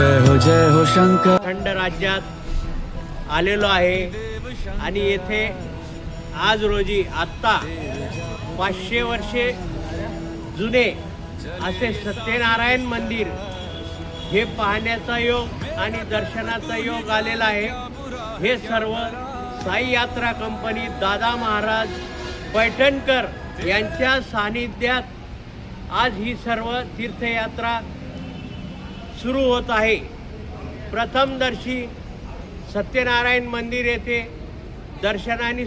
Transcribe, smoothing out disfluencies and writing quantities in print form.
जय हो शंकर। थंड राज्यात आलेलो आहे आणि येथे आज रोजी आत्ता 500 वर्षे जुने असे सत्यनारायण मंदिर हे पाहण्याचा योग आणि दर्शनाचा योग आलेला आहे। हे सर्व साई यात्रा कंपनी दादा महाराज पैठणकर यांच्या सानिध्यात आज ही सर्व तीर्थयात्रा सुरू होत आहे। प्रथमदर्शी सत्यनारायण मंदिर येथे दर्शनाने